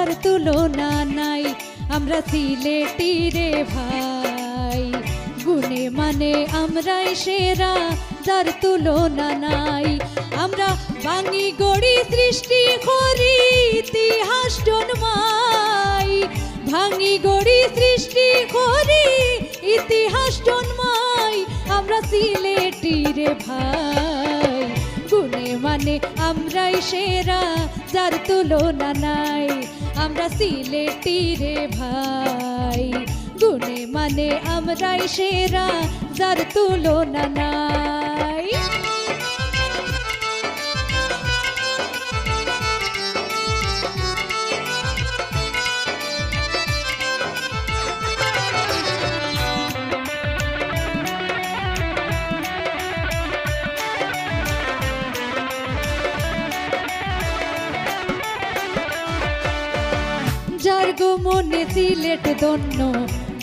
যার তুলনা নাই। আমরা সিলেটি রে ভাই, গুণে মানে আমরাই সেরা, যার তুলনা নাই। আমরা বাঙি গড়ি সৃষ্টি করি, ইতিহাস জন্মাই। ভাঙি গড়ি সৃষ্টি করি, ইতিহাস জন্মাই। আমরা সিলেটি রে ভাই, গুণে মানে আমরাই সেরা, যার তুলনা নাই। আমরা সিলেটি রে ভাই, গুণে মানে আমরাই সেরা, যার তুলনা নাই। যার গো মনে সিলেট ধন্য,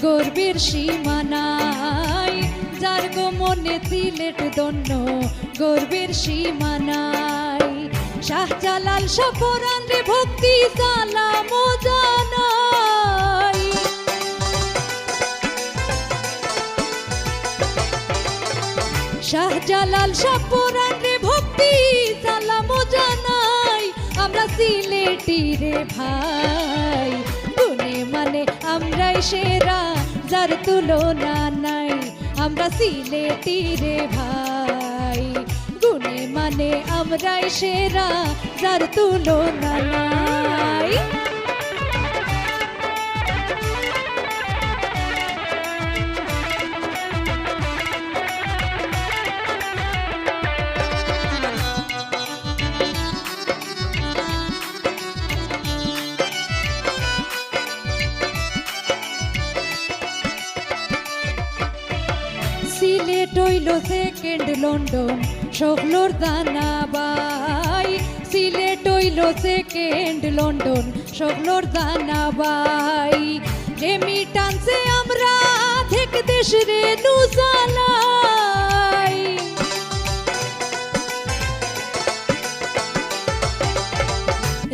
গর্বের সীমা নাই। যার গো মনে সিলেট ধন্য, গর্বের সীমা নাই। শাহজালাল সফরান রে ভক্তি সালাম জানাই। শাহজালাল সফরান রে ভক্তি সালাম জানাই। আমরা সিলেটি রে ভাই, গুণে মানে আমরাই সেরা, যার তুলনা নাই। আমরা সিলেটি রে ভাই, গুণে মানে আমরাই সেরা, যার তুলনা নাই। সিলেট হইল সেকেন্ড লন্ডন, সকলোর দানাবাই। সিলেট হইল সেকেন্ড লন্ডন, সকলোর দানাবাই। রেমিটান্সে আমরা থেকে দেশ রে নুজালাই।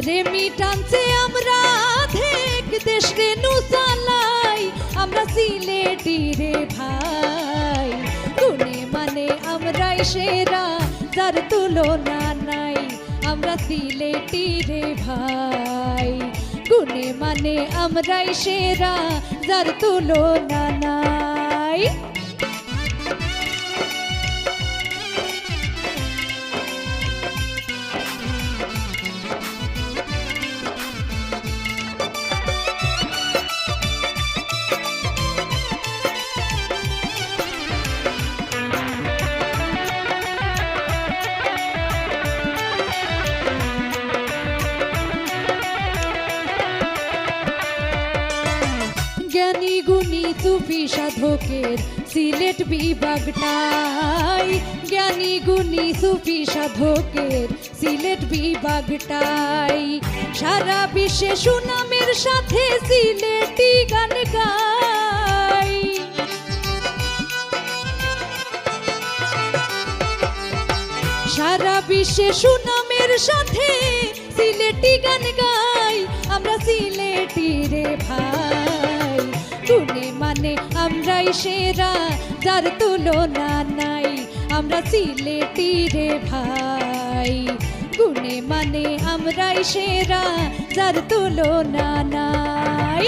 রেমিটান্সে আমরা থেকে দেশ রে নুজালাই। আমরা সিলেটি রে ভাই, গুণে মানে আমরাই সেরা, যার তুলনা নাই। আমরা সিলেটি রে ভাই, গুণে মানে আমরাই সেরা, যার তুলনা নাই। জ্ঞানী গুণী সুফি সাধকের সিলেট বিভাগটাই। জ্ঞানী গুণী সুফি সাধকের সিলেট বিভাগটাই। সারা বিশ্বে সুনামের সাথে সিলেটি গান গাই। সারা বিশ্বে সুনামের সাথে সিলেটি গান গাই। আমরা সিলেটি রে ভাই, গুণে মানে আমরাই সেরা, যার তুলনা নাই। আমরা সিলেটি রে ভাই, গুণে মানে আমরাই সেরা, যার তুলনা নাই।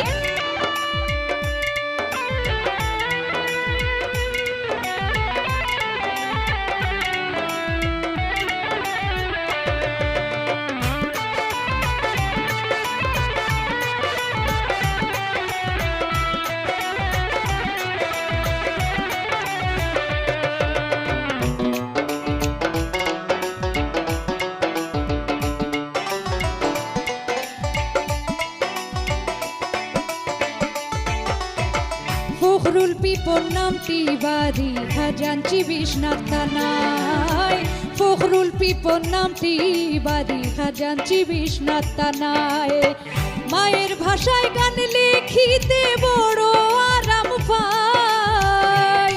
ফখরুল পিপন নামটি বাড়ি, খাজাঞ্চি বিশ্বনাথ থানায়। ফখরুল পিপন নামটি বাড়ি, খাজাঞ্চি বিশ্বনাথ থানায়। মায়ের ভাষায় গান লিখিতে বড় আরাম পাই।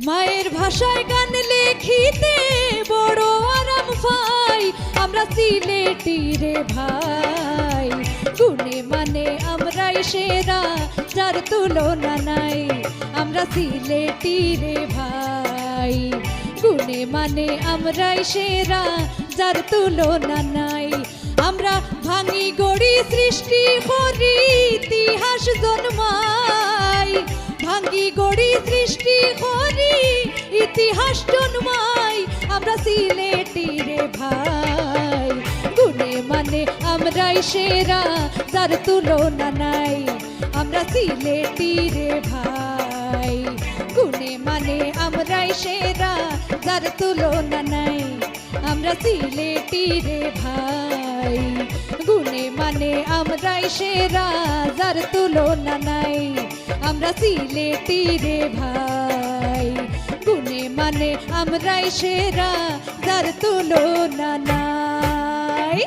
মায়ের ভাষায় গান লিখিতে বড় আরাম পাই। আমরা সিলেটি রে ভাই, গুণে মানে আমরাই সেরা, যার তুলনা নাই। আমরা সিলেটি রে ভাই, গুণে মানে আমরাই সেরা, যার তুলনা নাই। আমরা ভাঙি গড়ি সৃষ্টি করি, ইতিহাস জন্মাই। ভাঙি গড়ি সৃষ্টি করি, ইতিহাস জন্মাই। আমরা সিলেটি রে ভাই, গুণে মানে আমরাই সেরা, যার তুলনা নাই। আমরা সিলেটি রে ভাই, গুণে মানে আমরাই সেরা, যার তুলনা নাই। আমরা সিলেটি রে ভাই, গুণে মানে আমরাই সেরা, যার তুলনা নাই। আমরা সিলেটি রে ভাই, গুণে মানে আমরাই সেরা, যার তুলনা নাই।